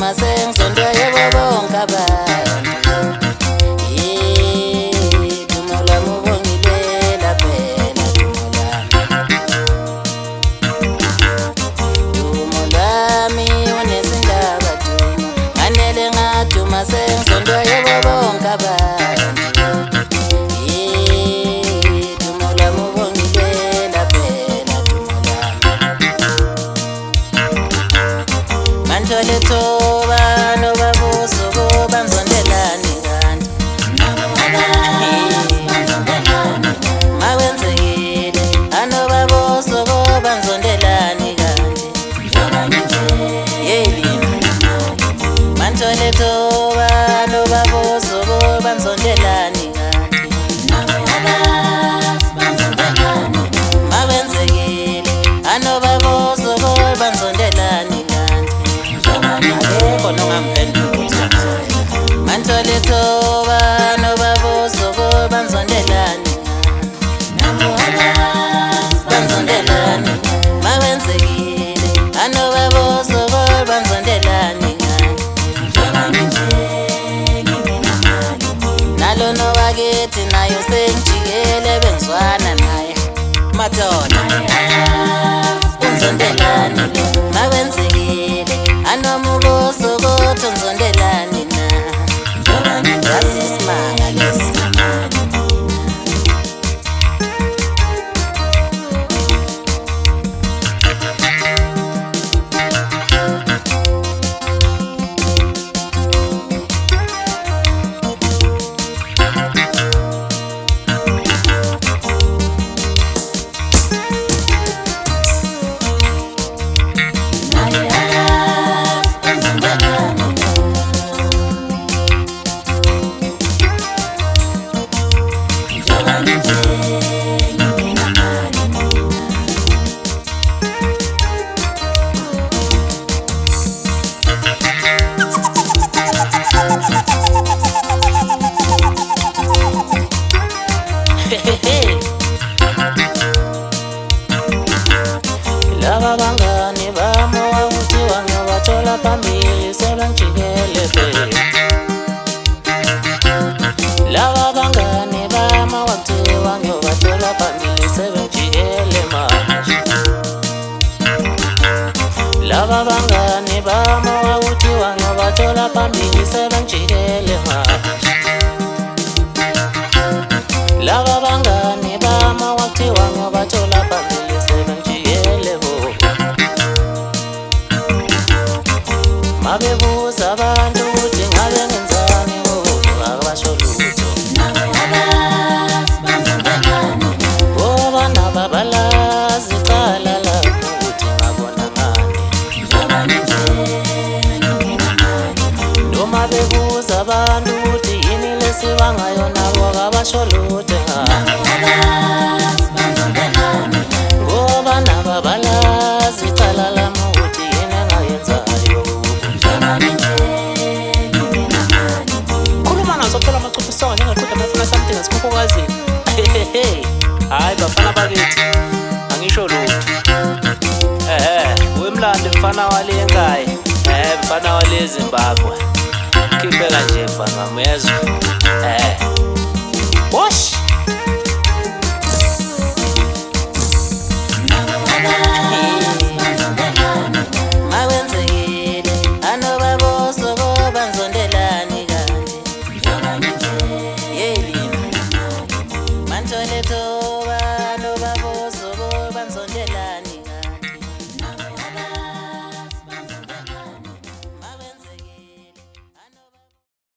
ngajuma sengizondo yebo bonke abantu. Dumo lami ubongilela phela dumo lami. Dumo lami unesindaba dumo, nganele ngajuma sengizondo yebo bonke abantu. Dumo lami ubongilela phela dumo lami. Manthole thoba nobabuso banzondelani kanti makwenzekile anobabuso banzondelani kanti manthole thoba nobabuso banzondelani kanti makwenzekile anobabuso banzondelani manthole thoba nobabuso banzondelani banzondelani makwenzekile anobabuso banzondelani nalo nowakithi nayo sengijikele bengizwana naye madoda unzondelani makwenzekile anomubuso kodwa unzondelani na asisimanga lesi. Laba bangani bami wakuthiwa ngiyobathola phambili sebengijikele phela. Laba bangani bami wakuthiwa ngiyobathola phambili sebengijikele manje. Laba bangani bami wakuthiwa ngiyobathola phambili sebengijikele manje. Laba bangani bami wakuthiwa ngiyobathola phambili sebengijikele bo. Mabebuza abantu ukuthi ngabe ngenzani akabasho lutho. Ngoba nabo balazi icala labo ukuthi ngabona ngani. Noma bebuza abantu ukuthi yini lesibangayo nabo akabasho lutho. Ngoba nabo balazi icala lami ukuthi yini engayenzayo. Khuluma ngazo phela amacupisana ngingaqeda bafuna something asikhukhukwazini. Hayi bafana bakithi angisho lutho. Wemlando mfana wale enkaya, mfana wale eZimbabwe. Khiphela nje mfana uyezwa.